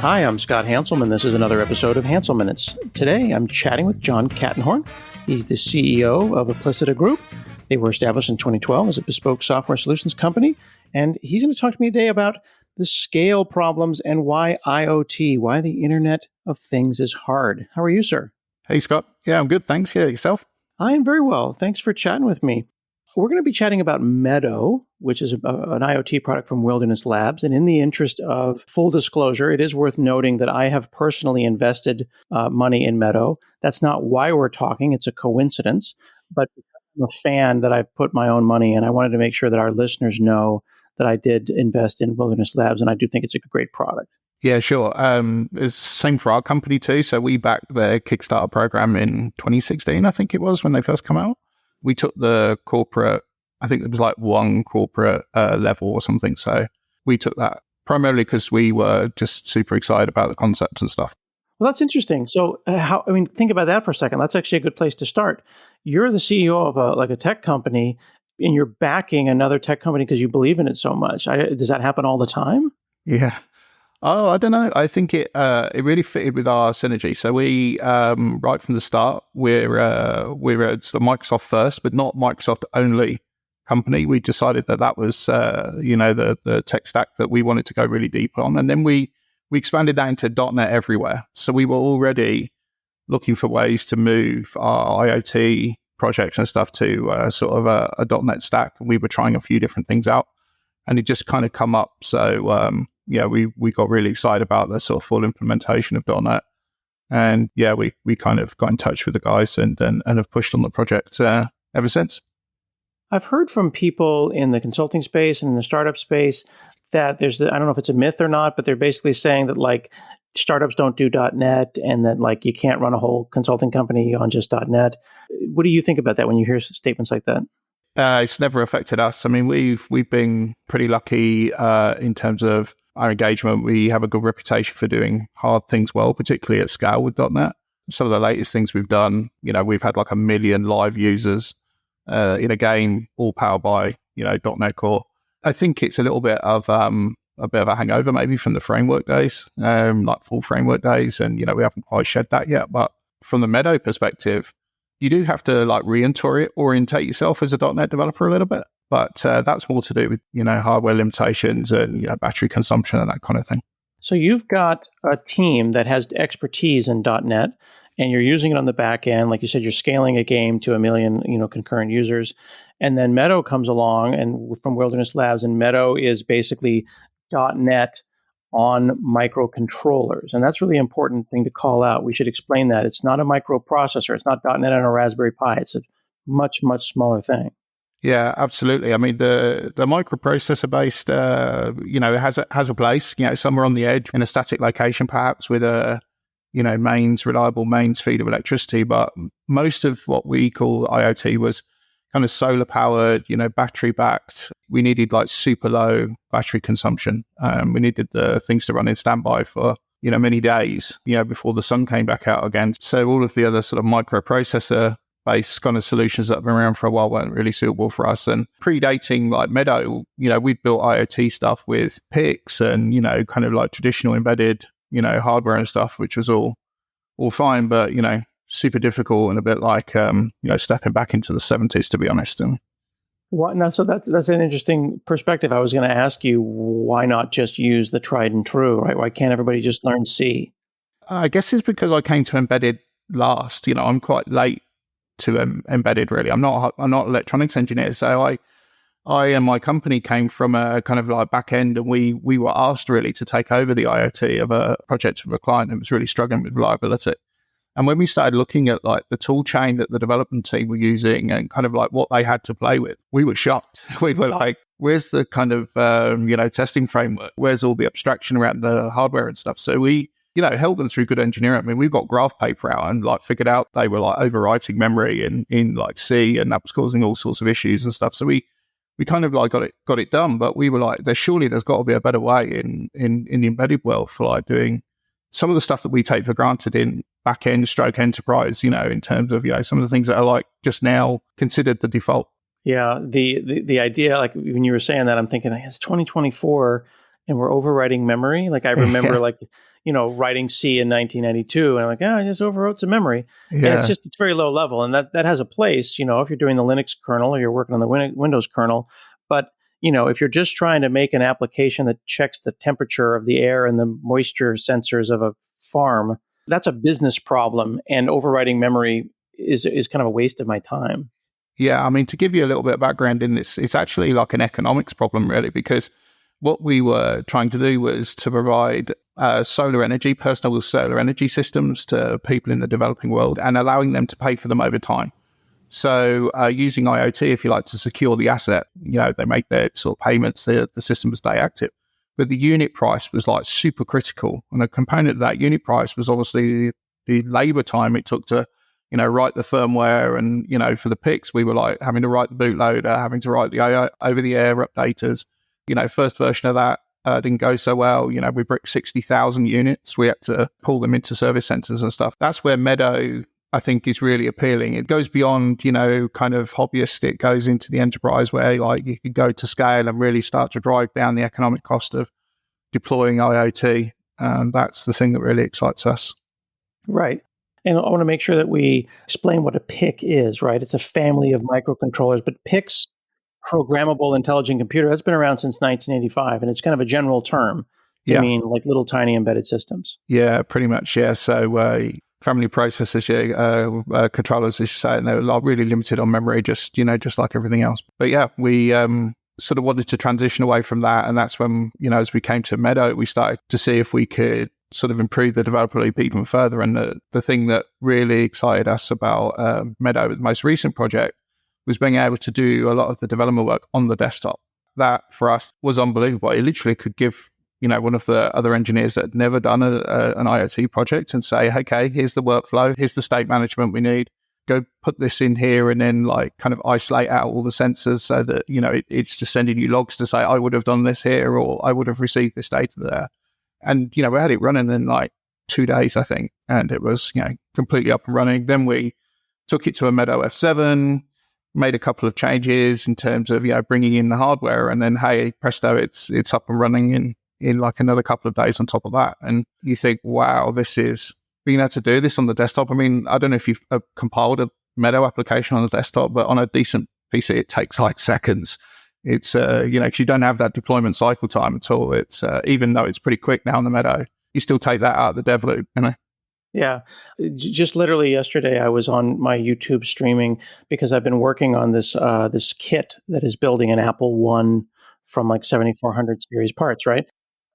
Hi, I'm Scott Hanselman. This is another episode of Hansel Minutes. Today, I'm chatting with John Kattenhorn. He's the CEO of Implicita Group. They were established in 2012 as a bespoke software solutions company. And he's going to talk to me today about the scale problems and why IoT, why the Internet of Things is hard. How are you, sir? Hey, Scott. Yeah, I'm good. Thanks. Yeah, yourself? I am very well. Thanks for chatting with me. We're going to be chatting about Meadow, which is an IoT product from Wilderness Labs. And in the interest of full disclosure, it is worth noting that I have personally invested money in Meadow. That's not why we're talking. It's a coincidence. But because I'm a fan that I put my own money in, I wanted to make sure that our listeners know that I did invest in Wilderness Labs, and I do think it's a great product. Yeah, sure. It's the same for our company too. So we backed their Kickstarter program in 2016, I think it was, when they first come out. We took the corporate, I think it was like one corporate level or something. So we took that primarily because we were just super excited about the concepts and stuff. Well, that's interesting. So think about that for a second. That's actually a good place to start. You're the CEO of a tech company, and you're backing another tech company because you believe in it so much. Does that happen all the time? Yeah. Oh, I don't know. I think it really fitted with our synergy. So we, right from the start, we're a sort of Microsoft first, but not Microsoft only company. We decided that was, the tech stack that we wanted to go really deep on. And then we expanded that into .NET everywhere. So we were already looking for ways to move our IoT projects and stuff to sort of a .NET stack. And we were trying a few different things out, and it just kind of come up. So, we got really excited about the sort of full implementation of .NET. And we kind of got in touch with the guys and have pushed on the project ever since. I've heard from people in the consulting space and in the startup space that I don't know if it's a myth or not, but they're basically saying that like startups don't do .NET and that like you can't run a whole consulting company on just .NET. What do you think about that when you hear statements like that? It's never affected us. I mean, we've been pretty lucky in terms of our engagement. We have a good reputation for doing hard things well, particularly at scale with .NET. Some of the latest things we've done, we've had like 1 million live users in a game, all powered by, .NET Core. I think it's a little bit of a hangover maybe from the framework days, like full framework days. And, we haven't quite shed that yet. But from the Meadow perspective, you do have to like orientate yourself as a .NET developer a little bit. But that's more to do with, hardware limitations and, battery consumption and that kind of thing. So you've got a team that has expertise in .NET, and you're using it on the back end. Like you said, you're scaling a game to 1 million, concurrent users. And then Meadow comes along and from Wilderness Labs, and Meadow is basically .NET on microcontrollers. And that's really important thing to call out. We should explain that. It's not a microprocessor. It's not .NET on a Raspberry Pi. It's a much, much smaller thing. Yeah, absolutely. I mean, the microprocessor based, has a place, somewhere on the edge in a static location, perhaps with a, reliable mains feed of electricity. But most of what we call IoT was kind of solar powered, battery backed. We needed like super low battery consumption. We needed the things to run in standby for, many days, before the sun came back out again. So all of the other sort of microprocessor based kind of solutions that have been around for a while weren't really suitable for us. And predating like Meadow, we'd built IoT stuff with PICs and, kind of like traditional embedded, hardware and stuff, which was all fine, but, super difficult and a bit like, stepping back into the 70s, to be honest. And so that's an interesting perspective. I was going to ask you, why not just use the tried and true, right? Why can't everybody just learn C? I guess it's because I came to embedded last. I'm quite late to embedded, really. I'm not an electronics engineer, so I and my company came from a kind of like back end, and we were asked really to take over the IoT of a project of a client that was really struggling with reliability. And when we started looking at like the tool chain that the development team were using and kind of like what they had to play with, we were shocked. We were like, where's the kind of testing framework? Where's all the abstraction around the hardware and stuff? So we helped them through good engineering. I mean, we got graph paper out and like figured out they were like overwriting memory in like C, and that was causing all sorts of issues and stuff. So we kind of like got it done, but we were like, there's got to be a better way in the embedded world for like doing some of the stuff that we take for granted in back end stroke enterprise, in terms of, some of the things that are like just now considered the default. Yeah. The idea, like when you were saying that, I'm thinking it's 2024 and we're overwriting memory. Like I remember like writing C in 1992, and I'm like, I just overwrote some memory. And it's very low level, and that has a place, if you're doing the Linux kernel or you're working on the Windows kernel. But if you're just trying to make an application that checks the temperature of the air and the moisture sensors of a farm, that's a business problem, and overwriting memory is kind of a waste of my time. Yeah, I mean, to give you a little bit of background in this, it's actually like an economics problem, really, because what we were trying to do was to provide personal solar energy systems to people in the developing world and allowing them to pay for them over time. So using IoT, if you like, to secure the asset, they make their sort of payments, the system will stay active. But the unit price was like super critical. And a component of that unit price was obviously the labor time it took to write the firmware. And, for the PICs, we were like having to write the bootloader, having to write the over-the-air updaters. First version of that didn't go so well. We bricked 60,000 units. We had to pull them into service centers and stuff. That's where Meadow, I think, is really appealing. It goes beyond, kind of hobbyist. It goes into the enterprise where like you could go to scale and really start to drive down the economic cost of deploying IoT. And that's the thing that really excites us. Right. And I want to make sure that we explain what a PIC is, right? It's a family of microcontrollers, but PICs, programmable intelligent computer, that's been around since 1985, and it's kind of a general term to mean like little tiny embedded systems. Yeah, pretty much, yeah. So family processors, controllers, as you say, and they're really limited on memory, just like everything else. But yeah, we sort of wanted to transition away from that, and that's when, as we came to Meadow, we started to see if we could sort of improve the developability even further. And the thing that really excited us about Meadow, the most recent project, was being able to do a lot of the development work on the desktop. That for us was unbelievable. It literally could give, one of the other engineers that had never done an IoT project and say, okay, here's the workflow, here's the state management we need. Go put this in here and then like kind of isolate out all the sensors so that, it's just sending you logs to say, I would have done this here or I would have received this data there. And, we had it running in like 2 days, I think, and it was, completely up and running. Then we took it to a Meadow F7, made a couple of changes in terms of, bringing in the hardware, and then, hey, presto, it's up and running in like another couple of days on top of that. And you think, wow, this is being able to do this on the desktop. I mean, I don't know if you've compiled a Meadow application on the desktop, but on a decent PC, it takes like seconds. It's, because you don't have that deployment cycle time at all. It's, even though it's pretty quick now on the Meadow, you still take that out of the dev loop, Yeah. Just literally yesterday, I was on my YouTube streaming because I've been working on this kit that is building an Apple One from like 7400 series parts, right?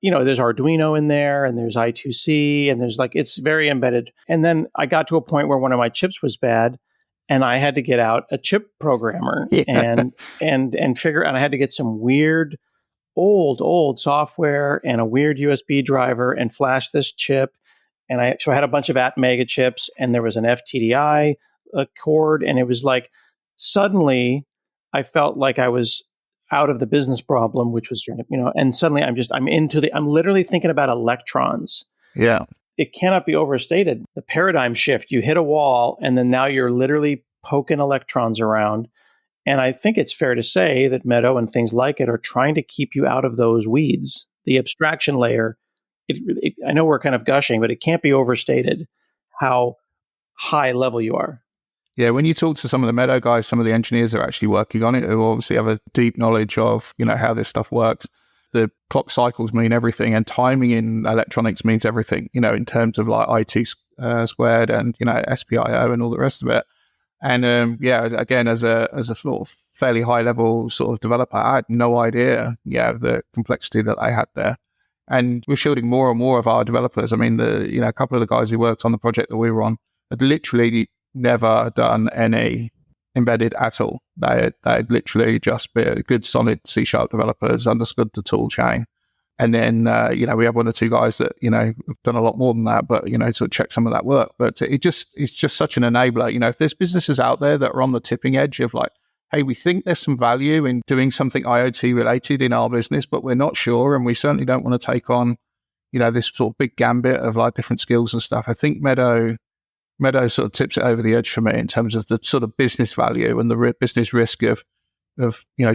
There's Arduino in there, and there's I2C, and there's it's very embedded. And then I got to a point where one of my chips was bad, and I had to get out a chip programmer and figure, and I had to get some weird old software and a weird USB driver and flash this chip. And so I had a bunch of Atmega chips, and there was an FTDI cord, and it was like suddenly I felt like I was out of the business problem, which was, and suddenly I'm literally thinking about electrons. Yeah. It cannot be overstated. The paradigm shift, you hit a wall, and then now you're literally poking electrons around. And I think it's fair to say that Meadow and things like it are trying to keep you out of those weeds. The abstraction layer, I know we're kind of gushing, but it can't be overstated how high level you are. Yeah, when you talk to some of the Meadow guys, some of the engineers that are actually working on it, who obviously have a deep knowledge of, how this stuff works. The clock cycles mean everything, and timing in electronics means everything, in terms of like IT squared and, SPIO and all the rest of it. And again, as a sort of fairly high level sort of developer, I had no idea, the complexity that I had there. And we're shielding more and more of our developers. I mean, a couple of the guys who worked on the project that we were on had literally never done any embedded at all. They'd literally just been good, solid C# developers, understood the tool chain. And then, we have one or two guys that, have done a lot more than that, but, sort of check some of that work. But it's just such an enabler. If there's businesses out there that are on the tipping edge of like, hey, we think there's some value in doing something IoT related in our business, but we're not sure. And we certainly don't want to take on, this sort of big gambit of like different skills and stuff. I think Meadow sort of tips it over the edge for me in terms of the sort of business value and the business risk of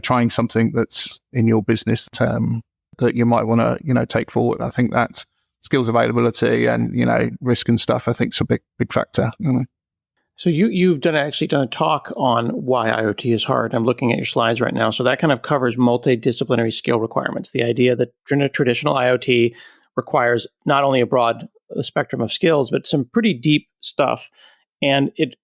trying something that's in your business term that you might want to, take forward. I think that's skills availability and, risk and stuff, I think is a big factor. So you've actually done a talk on why IoT is hard. I'm looking at your slides right now. So that kind of covers multidisciplinary skill requirements. The idea that traditional IoT requires not only a broad spectrum of skills, but some pretty deep stuff. And it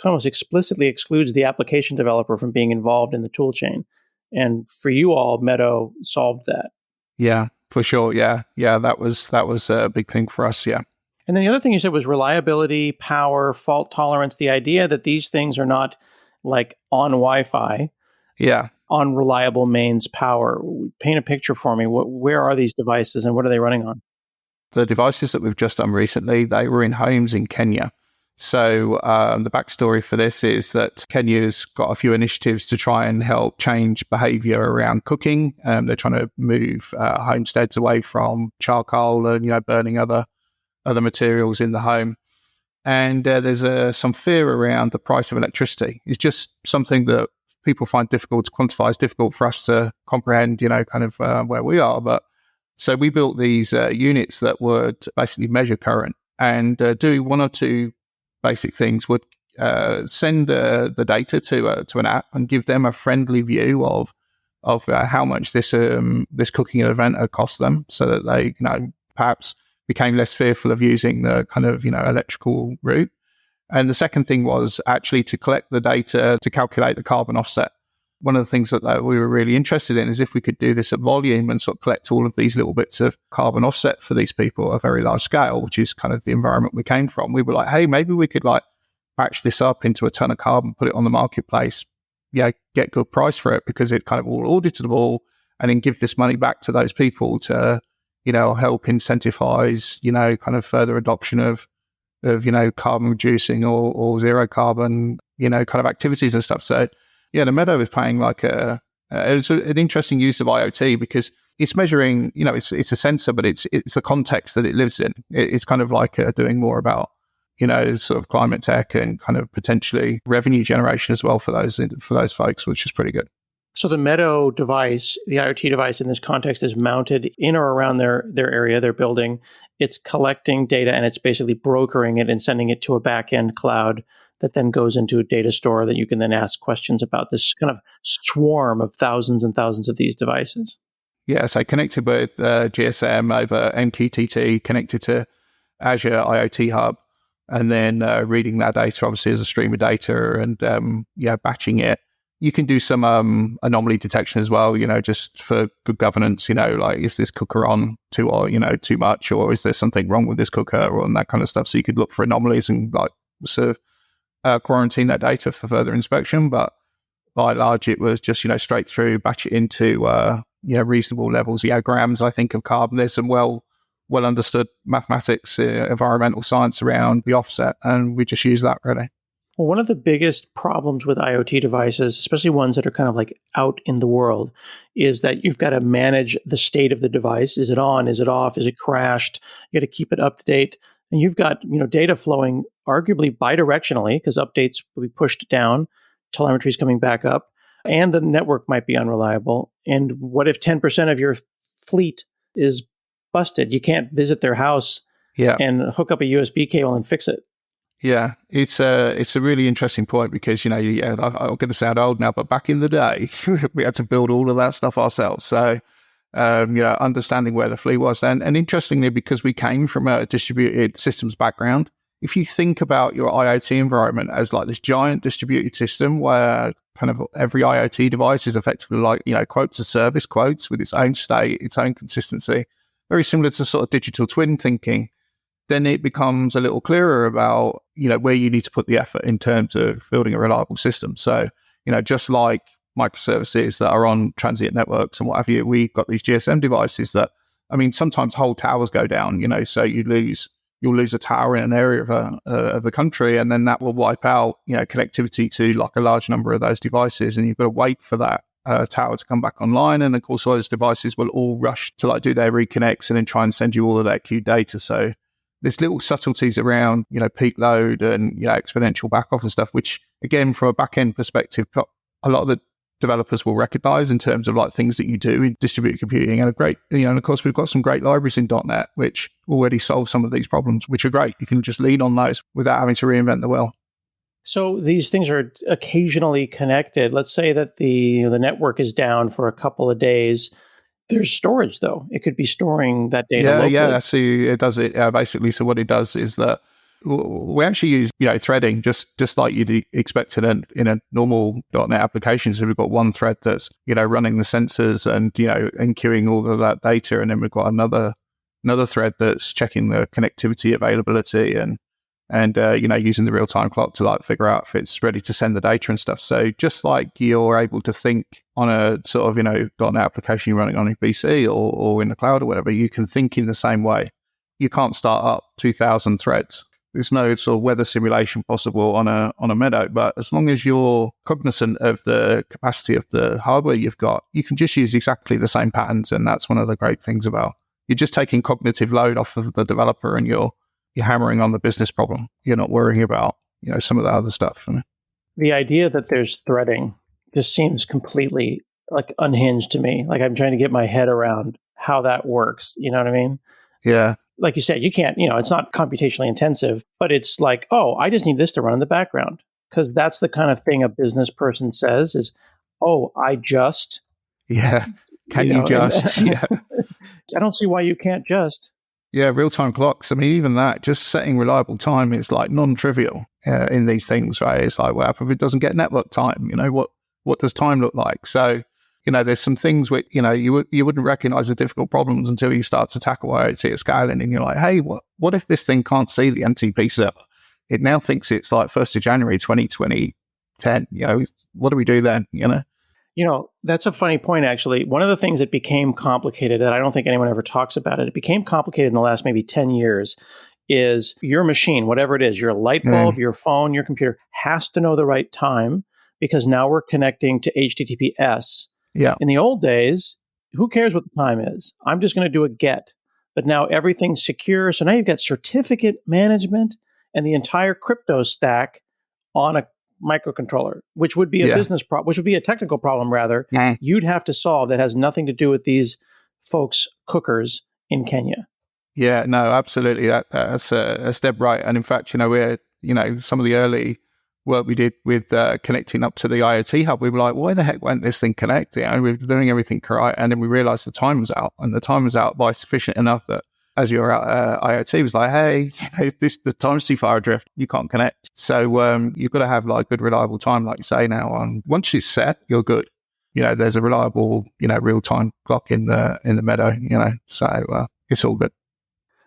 almost explicitly excludes the application developer from being involved in the tool chain. And for you all, Meadow solved that. Yeah, for sure. Yeah. That was a big thing for us. Yeah. And then the other thing you said was reliability, power, fault tolerance, the idea that these things are not like on Wi-Fi, on reliable mains power. Paint a picture for me. Where are these devices and what are they running on? The devices that we've just done recently, they were in homes in Kenya. So the backstory for this is that Kenya's got a few initiatives to try and help change behavior around cooking. They're trying to move homesteads away from charcoal and, burning other materials in the home. And there's some fear around the price of electricity. It's just something that people find difficult to quantify. It's difficult for us to comprehend, where we are. But so we built these units that would basically measure current and do one or two basic things. Would send the data to an app and give them a friendly view of how much this cooking event had cost them, so that they perhaps became less fearful of using the kind of electrical route. And the second thing was actually to collect the data to calculate the carbon offset. One of the things that we were really interested in is if we could do this at volume and sort of collect all of these little bits of carbon offset for these people at a very large scale, which is kind of the environment we came from. We were like, hey, maybe we could batch this up into a ton of carbon, put it on the marketplace, get good price for it because it's kind of all auditable, and then give this money back to those people to, help incentivize, kind of further adoption of carbon reducing or zero carbon, kind of activities and stuff. So, the Meadow is playing it's an interesting use of IoT because it's measuring, it's a sensor, but it's the context that it lives in. It's kind of like doing more about, sort of climate tech and kind of potentially revenue generation as well for those folks, which is pretty good. So the Meadow device, the IoT device in this context, is mounted in or around their area, their building. It's collecting data and it's basically brokering it and sending it to a back-end cloud that then goes into a data store that you can then ask questions about this kind of swarm of thousands and thousands of these devices. Yeah, so connected with GSM over MQTT, connected to Azure IoT Hub, and then reading that data obviously as a stream of data and batching it. You can do some anomaly detection as well, just for good governance, is this cooker on too much, or is there something wrong with this cooker, or that kind of stuff. So you could look for anomalies and sort of quarantine that data for further inspection. But by and large, it was just, straight through, batch it into, reasonable levels, grams, I think, of carbon. There's some well understood mathematics, environmental science around the offset, and we just use that really. Well, one of the biggest problems with IoT devices, especially ones that are kind of like out in the world, is that you've got to manage the state of the device. Is it on? Is it off? Is it crashed? You got to keep it up to date. And you've got, data flowing arguably bidirectionally because updates will be pushed down, telemetry is coming back up, and the network might be unreliable. And what if 10% of your fleet is busted? You can't visit their house and hook up a USB cable and fix it. Yeah, it's a really interesting point because, I'm going to sound old now, but back in the day, we had to build all of that stuff ourselves. So, understanding where the fleet was. And interestingly, because we came from a distributed systems background, if you think about your IoT environment as like this giant distributed system where kind of every IoT device is effectively like, quotes a service, quotes with its own state, its own consistency, very similar to sort of digital twin thinking, then it becomes a little clearer about, where you need to put the effort in terms of building a reliable system. So, just like microservices that are on transient networks and what have you, we've got these GSM devices that, sometimes whole towers go down, so you'll lose a tower in an area of the country, and then that will wipe out, connectivity to like a large number of those devices, and you've got to wait for that tower to come back online. And of course, all those devices will all rush to do their reconnects and then try and send you all of that queued data. So there's little subtleties around, peak load and, exponential back off and stuff, which again, from a back end perspective, a lot of the developers will recognize in terms of like things that you do in distributed computing, and and of course we've got some great libraries in .NET which already solve some of these problems, which are great. You can just lean on those without having to reinvent the wheel. So these things are occasionally connected. Let's say that the network is down for a couple of days. There's storage, though. It could be storing that data locally. Yeah. So it does it basically. So what it does is that we actually use threading just like you'd expect in a normal .NET application. So we've got one thread that's running the sensors and and queuing all of that data, and then we've got another thread that's checking the connectivity availability and using the real-time clock to like figure out if it's ready to send the data and stuff. So just like you're able to think on a sort of .NET application you're running on a PC or in the cloud or whatever, you can think in the same way. You can't start up 2,000 threads. There's no sort of weather simulation possible on a Meadow, but as long as you're cognizant of the capacity of the hardware you've got, you can just use exactly the same patterns, and that's one of the great things about you're just taking cognitive load off of the developer, and you're hammering on the business problem. You're not worrying about some of the other stuff. The idea that there's threading just seems completely like unhinged to me. Like I'm trying to get my head around how that works. You know what I mean? Yeah. Like you said, you can't, it's not computationally intensive, but it's like, oh, I just need this to run in the background. Because that's the kind of thing a business person says is, oh, I just. Yeah. Can you just? Yeah. I don't see why you can't just. Yeah, real-time clocks. I mean, even that, just setting reliable time is like non-trivial in these things, right? It's like, well, if it doesn't get network time, what does time look like? So, there's some things which, you wouldn't recognize the difficult problems until you start to tackle IoT at scaling, and you're like, hey, what if this thing can't see the NTP server? It now thinks it's like 1st of January 2010. What do we do then, That's a funny point, actually. One of the things that became complicated that I don't think anyone ever talks about it became complicated in the last maybe 10 years is your machine, whatever it is, your light bulb, your phone, your computer has to know the right time, because now we're connecting to HTTPS. Yeah. In the old days, who cares what the time is? I'm just going to do a get. But now everything's secure. So now you've got certificate management and the entire crypto stack on a microcontroller, which would be a business problem, which would be a technical problem, rather, you'd have to solve that has nothing to do with these folks' cookers in Kenya. Yeah, no, absolutely. That's dead right. And in fact, we're, some of the early work we did with connecting up to the IoT Hub, we were like, why the heck won't this thing connect? We were doing everything correct. And then we realized the time was out, and the time was out by sufficient enough that as you're out, IoT was like, hey, the time's too far adrift, you can't connect. So you've got to have like good, reliable time, like you say now. And once it's set, you're good. There's a reliable, real-time clock in the Meadow, so it's all good.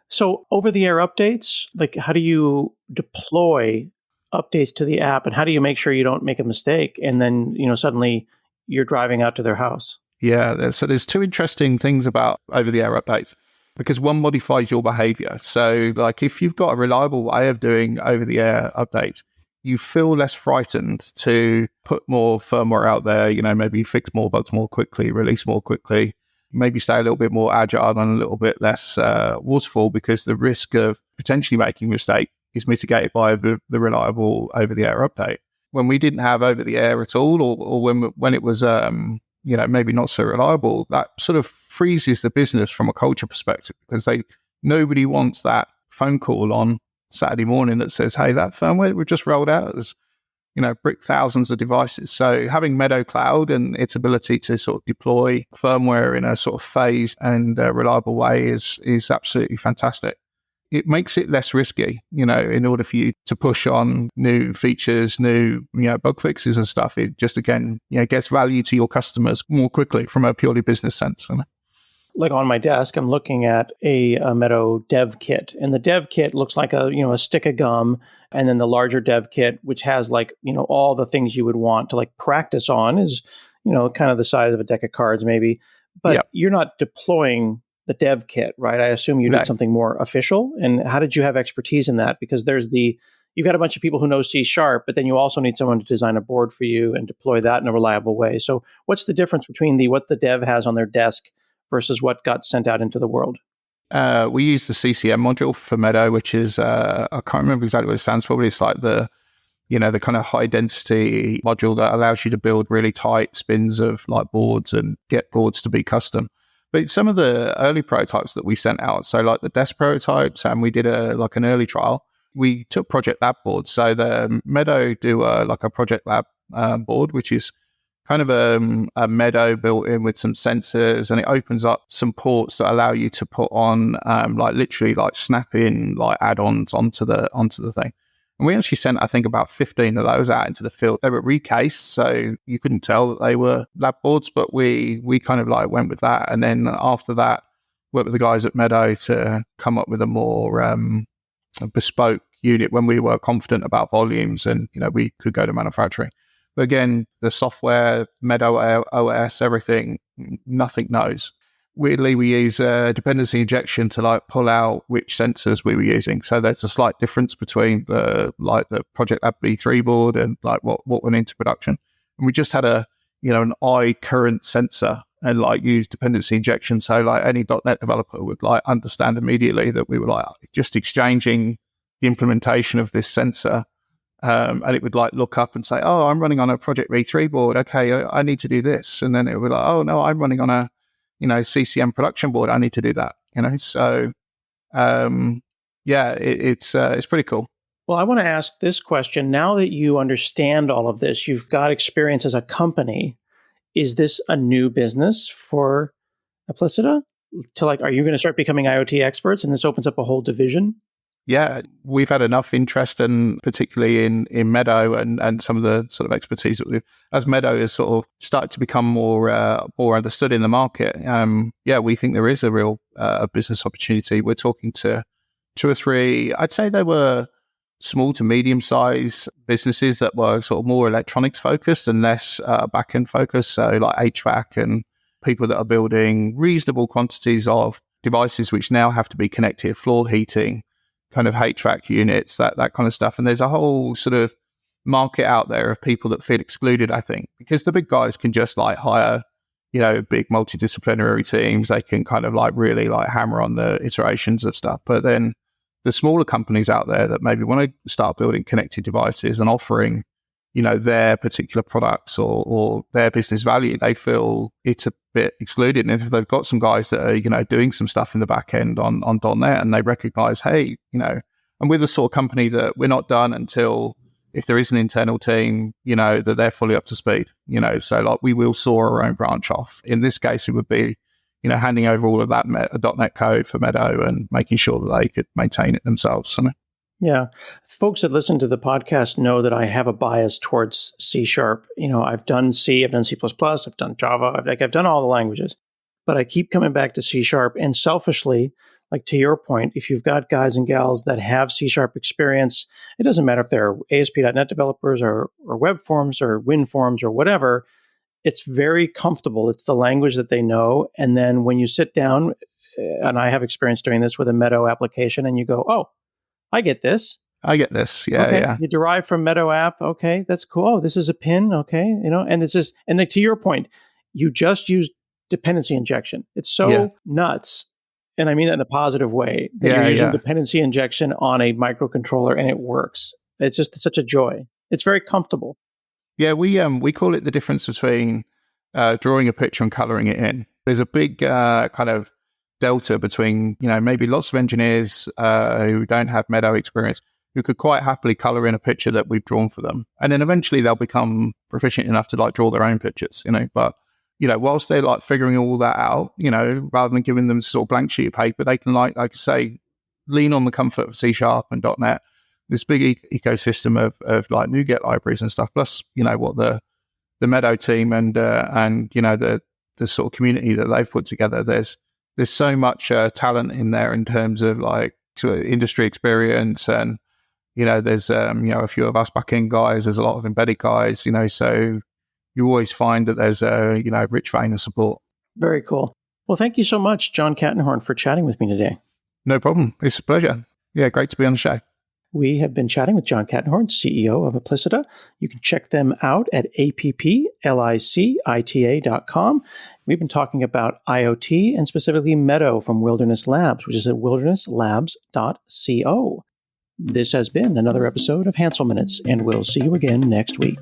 So over-the-air updates, like how do you deploy updates to the app, and how do you make sure you don't make a mistake and then, suddenly you're driving out to their house? Yeah, so there's two interesting things about over-the-air updates, because one modifies your behavior. So like if you've got a reliable way of doing over-the-air updates, you feel less frightened to put more firmware out there, maybe fix more bugs more quickly, release more quickly, maybe stay a little bit more agile and a little bit less waterfall, because the risk of potentially making a mistake is mitigated by the reliable over-the-air update. When we didn't have over-the-air at all, or when it was maybe not so reliable, that sort of freezes the business from a culture perspective, because nobody wants that phone call on Saturday morning that says, hey, that firmware we've just rolled out has brick thousands of devices. So having Meadow Cloud and its ability to sort of deploy firmware in a sort of phased and reliable way is absolutely fantastic. It makes it less risky, in order for you to push on new features, new, bug fixes and stuff. It just, again, gets value to your customers more quickly from a purely business sense. Like on my desk, I'm looking at a Meadow dev kit, and the dev kit looks like a stick of gum, and then the larger dev kit, which has like, all the things you would want to like practice on, is, kind of the size of a deck of cards maybe, but you're not deploying the dev kit, right? I assume you did something more official. And how did you have expertise in that? Because you've got a bunch of people who know C#, but then you also need someone to design a board for you and deploy that in a reliable way. So what's the difference between what the dev has on their desk versus what got sent out into the world? We use the CCM module for Meadow, which is, I can't remember exactly what it stands for, but it's like the the kind of high density module that allows you to build really tight spins of like boards and get boards to be custom. But some of the early prototypes that we sent out, so like the desk prototypes, and we did an early trial, we took Project Lab boards. So the Meadow do a Project Lab board, which is kind of a Meadow built in with some sensors, and it opens up some ports that allow you to put on literally snap in add-ons onto the thing. And we actually sent, I think, about 15 of those out into the field. They were recased, so you couldn't tell that they were lab boards, but we kind of went with that. And then after that, worked with the guys at Meadow to come up with a more bespoke unit when we were confident about volumes and, we could go to manufacturing. But again, the software, Meadow OS, everything, nothing knows. Weirdly, we use dependency injection to pull out which sensors we were using. So there's a slight difference between the Project Lab B3 board and what went into production. And we just had an eye current sensor and use dependency injection. So any .NET developer would understand immediately that we were just exchanging the implementation of this sensor. And it would look up and say, oh, I'm running on a Project V3 board. Okay, I need to do this. And then it would be oh no, I'm running on a CCM production board. I need to do that. So it's pretty cool. Well, I want to ask this question. Now that you understand all of this, you've got experience as a company. Is this a new business for Applicita? Are you going to start becoming IoT experts and this opens up a whole division? Yeah, we've had enough interest, and particularly in Meadow and some of the sort of expertise that we've, as Meadow has sort of started to become more understood in the market. We think there is a real business opportunity. We're talking to 2 or 3, I'd say they were small to medium size businesses that were sort of more electronics focused and less back end focused. So like HVAC and people that are building reasonable quantities of devices which now have to be connected, floor heating, kind of HVAC units, that kind of stuff. And there's a whole sort of market out there of people that feel excluded, I think, because the big guys can just hire, big multidisciplinary teams. They can kind of really hammer on the iterations of stuff. But then the smaller companies out there that maybe want to start building connected devices and offering, their particular products or their business value, they feel it's a bit excluded. And if they've got some guys that are, doing some stuff in the back end on .NET and they recognize, hey, and we're the sort of company that we're not done until if there is an internal team, that they're fully up to speed, so we will saw our own branch off. In this case, it would be, handing over all of that .NET code for Meadow and making sure that they could maintain it themselves. Yeah. Folks that listen to the podcast know that I have a bias towards C#. I've done C, I've done C++, I've done Java, I've done all the languages, but I keep coming back to C#. And selfishly, to your point, if you've got guys and gals that have C# experience, it doesn't matter if they're ASP.NET developers or web forms or WinForms or whatever, it's very comfortable. It's the language that they know. And then when you sit down, and I have experience doing this with a Meadow application, and you go, oh, I get this. Yeah, okay. Yeah. You derive from Meadow app. Okay, that's cool. Oh, this is a pin. Okay, and it's just, and to your point, you just used dependency injection. It's so nuts, and I mean that in a positive way, that you're using dependency injection on a microcontroller and it works. It's just such a joy. It's very comfortable. Yeah, we call it the difference between drawing a picture and coloring it in. There's a big kind of delta between, maybe lots of engineers who don't have Meadow experience who could quite happily color in a picture that we've drawn for them. And then eventually they'll become proficient enough to draw their own pictures, but, whilst they're figuring all that out, rather than giving them sort of blank sheet of paper, they can like I say, lean on the comfort of C# and .NET, this big ecosystem of NuGet libraries and stuff, plus, what the Meadow team and the sort of community that they've put together. There's so much talent in there in terms of industry experience, and there's a few of us back end guys. There's a lot of embedded guys. So you always find that there's a rich vein of support. Very cool. Well, thank you so much, John Kattenhorn, for chatting with me today. No problem. It's a pleasure. Yeah, great to be on the show. We have been chatting with John Kattenhorn, CEO of Applicita. You can check them out at applicita.com. We've been talking about IoT and specifically Meadow from Wilderness Labs, which is at wildernesslabs.co. This has been another episode of Hansel Minutes, and we'll see you again next week.